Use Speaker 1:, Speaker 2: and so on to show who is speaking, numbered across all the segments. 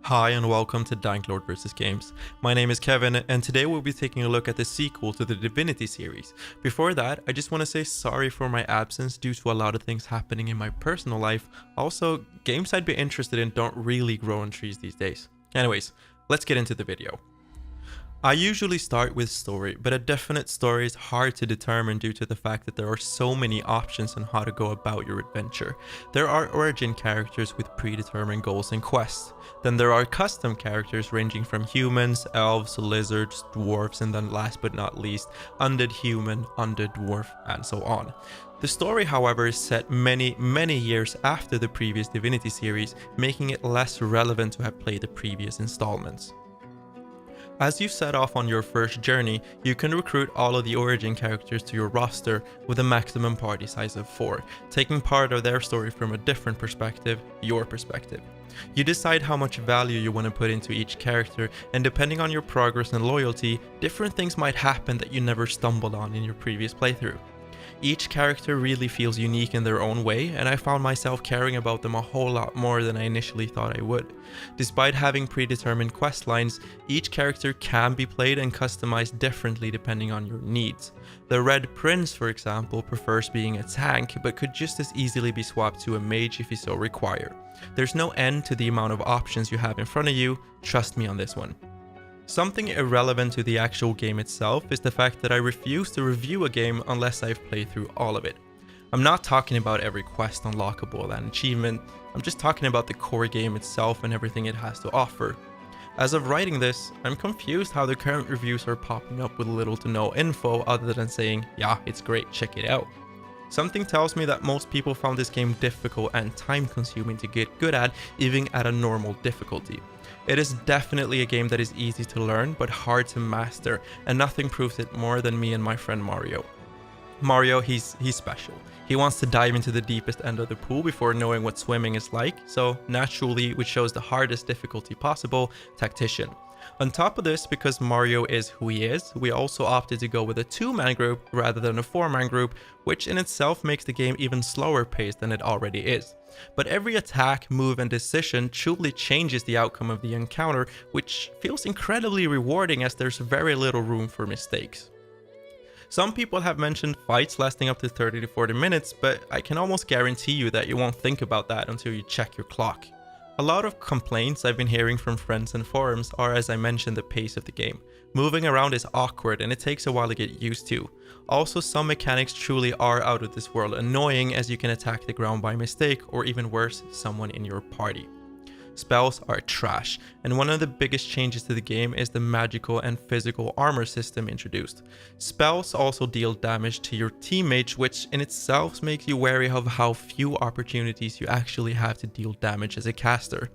Speaker 1: Hi and welcome to Danklord vs Games. My name is Kevin and today we'll be taking a look at the sequel to the Divinity series. Before that, I just want to say sorry for my absence due to a lot of things happening in my personal life. Also, games I'd be interested in don't really grow on trees these days. Anyways, let's get into the video. I usually start with story, but a definite story is hard to determine due to the fact that there are so many options on how to go about your adventure. There are origin characters with predetermined goals and quests. Then there are custom characters ranging from humans, elves, lizards, dwarves, and then last but not least, Undead Human, Undead Dwarf, and so on. The story, however, is set many years after the previous Divinity series, making it less relevant to have played the previous installments. As you set off on your first journey, you can recruit all of the origin characters to your roster with a maximum party size of 4, taking part of their story from a different perspective, your perspective. You decide how much value you want to put into each character, and depending on your progress and loyalty, different things might happen that you never stumbled on in your previous playthrough. Each character really feels unique in their own way, and I found myself caring about them a whole lot more than I initially thought I would. Despite having predetermined quest lines, each character can be played and customized differently depending on your needs. The Red Prince, for example, prefers being a tank, but could just as easily be swapped to a mage if you so require. There's no end to the amount of options you have in front of you, trust me on this one. Something irrelevant to the actual game itself is the fact that I refuse to review a game unless I've played through all of it. I'm not talking about every quest unlockable and achievement, I'm just talking about the core game itself and everything it has to offer. As of writing this, I'm confused how the current reviews are popping up with little to no info other than saying, yeah, it's great, check it out. Something tells me that most people found this game difficult and time consuming to get good at, even at a normal difficulty. It is definitely a game that is easy to learn but hard to master, and nothing proves it more than me and my friend Mario. Mario, he's special. He wants to dive into the deepest end of the pool before knowing what swimming is like, so naturally we chose the hardest difficulty possible, Tactician. On top of this, because Mario is who he is, we also opted to go with a 2-man group rather than a 4-man group, which in itself makes the game even slower paced than it already is. But every attack, move, and decision truly changes the outcome of the encounter, which feels incredibly rewarding as there's very little room for mistakes. Some people have mentioned fights lasting up to 30 to 40 minutes, but I can almost guarantee you that you won't think about that until you check your clock. A lot of complaints I've been hearing from friends and forums are, as I mentioned, the pace of the game. Moving around is awkward and it takes a while to get used to. Also, some mechanics truly are out of this world annoying, as you can attack the ground by mistake, or even worse, someone in your party. Spells are trash, and one of the biggest changes to the game is the magical and physical armor system introduced. Spells also deal damage to your teammates, which in itself makes you wary of how few opportunities you actually have to deal damage as a caster.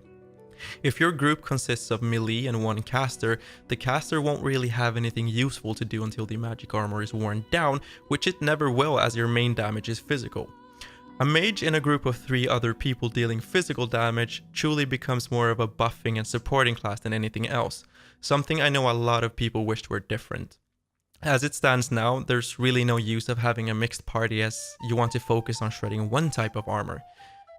Speaker 1: If your group consists of melee and one caster, the caster won't really have anything useful to do until the magic armor is worn down, which it never will as your main damage is physical. A mage in a group of 3 other people dealing physical damage truly becomes more of a buffing and supporting class than anything else, something I know a lot of people wished were different. As it stands now, there's really no use of having a mixed party as you want to focus on shredding one type of armor.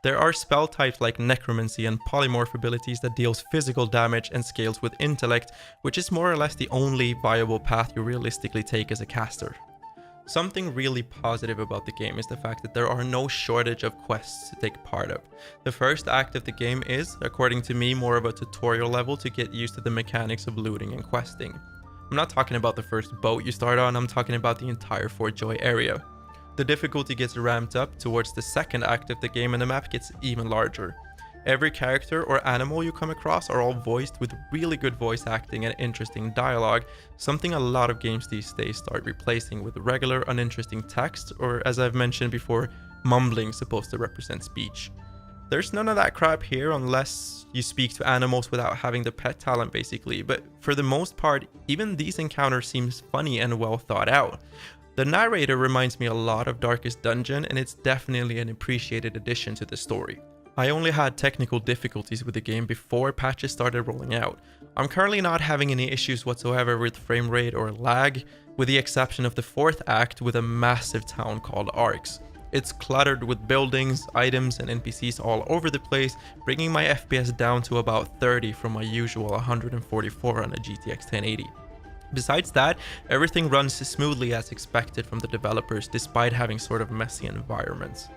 Speaker 1: There are spell types like necromancy and polymorph abilities that deals physical damage and scales with intellect, which is more or less the only viable path you realistically take as a caster. Something really positive about the game is the fact that there are no shortage of quests to take part of. The first act of the game is, according to me, more of a tutorial level to get used to the mechanics of looting and questing. I'm not talking about the first boat you start on, I'm talking about the entire Fort Joy area. The difficulty gets ramped up towards the second act of the game and the map gets even larger. Every character or animal you come across are all voiced with really good voice acting and interesting dialogue, something a lot of games these days start replacing with regular uninteresting text, or as I've mentioned before, mumbling supposed to represent speech. There's none of that crap here unless you speak to animals without having the pet talent basically, but for the most part, even these encounters seems funny and well thought out. The narrator reminds me a lot of Darkest Dungeon, and it's definitely an appreciated addition to the story. I only had technical difficulties with the game before patches started rolling out. I'm currently not having any issues whatsoever with frame rate or lag, with the exception of the 4th act with a massive town called Arx. It's cluttered with buildings, items, and NPCs all over the place, bringing my FPS down to about 30 from my usual 144 on a GTX 1080. Besides that, everything runs smoothly as expected from the developers despite having sort of messy environments.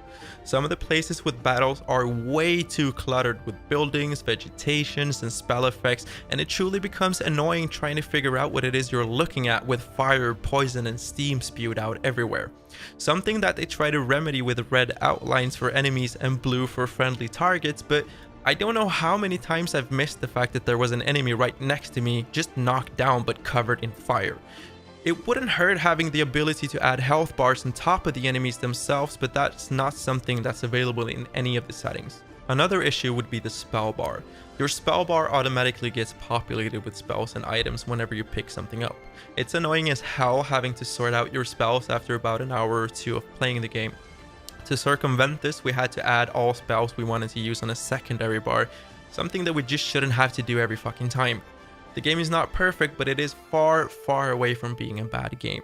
Speaker 1: Some of the places with battles are way too cluttered with buildings, vegetations, and spell effects, and it truly becomes annoying trying to figure out what it is you're looking at with fire, poison, and steam spewed out everywhere. Something that they try to remedy with red outlines for enemies and blue for friendly targets, but I don't know how many times I've missed the fact that there was an enemy right next to me, just knocked down but covered in fire. It wouldn't hurt having the ability to add health bars on top of the enemies themselves, but that's not something that's available in any of the settings. Another issue would be the spell bar. Your spell bar automatically gets populated with spells and items whenever you pick something up. It's annoying as hell having to sort out your spells after about an hour or two of playing the game. To circumvent this, we had to add all spells we wanted to use on a secondary bar, something that we just shouldn't have to do every fucking time. The game is not perfect, but it is far, far away from being a bad game.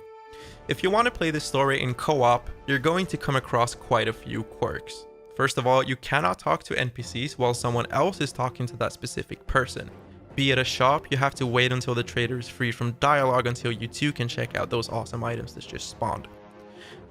Speaker 1: If you want to play the story in co-op, you're going to come across quite a few quirks. First of all, you cannot talk to NPCs while someone else is talking to that specific person. Be at a shop, you have to wait until the trader is free from dialogue until you too can check out those awesome items that just spawned.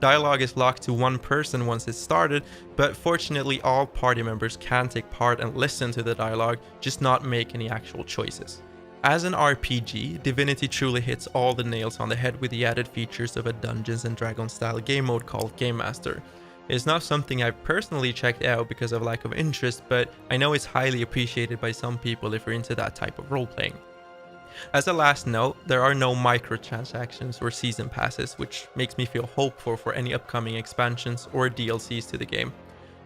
Speaker 1: Dialogue is locked to one person once it's started, but fortunately all party members can take part and listen to the dialogue, just not make any actual choices. As an RPG, Divinity truly hits all the nails on the head with the added features of a Dungeons & Dragons style game mode called Game Master. It's not something I've personally checked out because of lack of interest, but I know it's highly appreciated by some people if you're into that type of role-playing. As a last note, there are no microtransactions or season passes, which makes me feel hopeful for any upcoming expansions or DLCs to the game.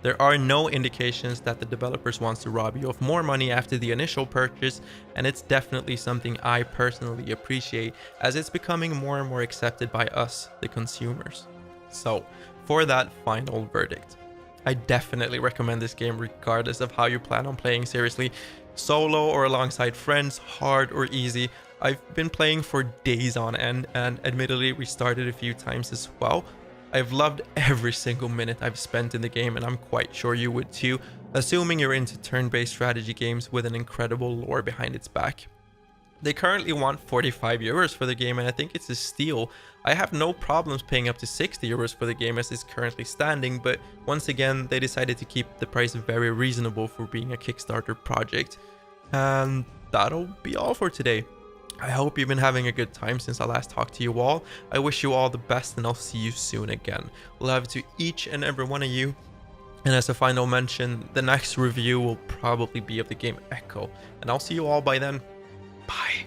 Speaker 1: There are no indications that the developers want to rob you of more money after the initial purchase, and it's definitely something I personally appreciate as it's becoming more and more accepted by us, the consumers. So, for that final verdict, I definitely recommend this game regardless of how you plan on playing seriously. Solo or alongside friends, hard or easy. I've been playing for days on end and admittedly restarted a few times as well. I've loved every single minute I've spent in the game and I'm quite sure you would too, assuming you're into turn-based strategy games with an incredible lore behind its back. They currently want 45 euros for the game and I think it's a steal. I have no problems paying up to 60 euros for the game as it's currently standing, but once again they decided to keep the price very reasonable for being a Kickstarter project. And that'll be all for today. I hope you've been having a good time since I last talked to you all. I wish you all the best and I'll see you soon again. Love to each and every one of you. And as a final mention, the next review will probably be of the game Echo. And I'll see you all by then. Bye.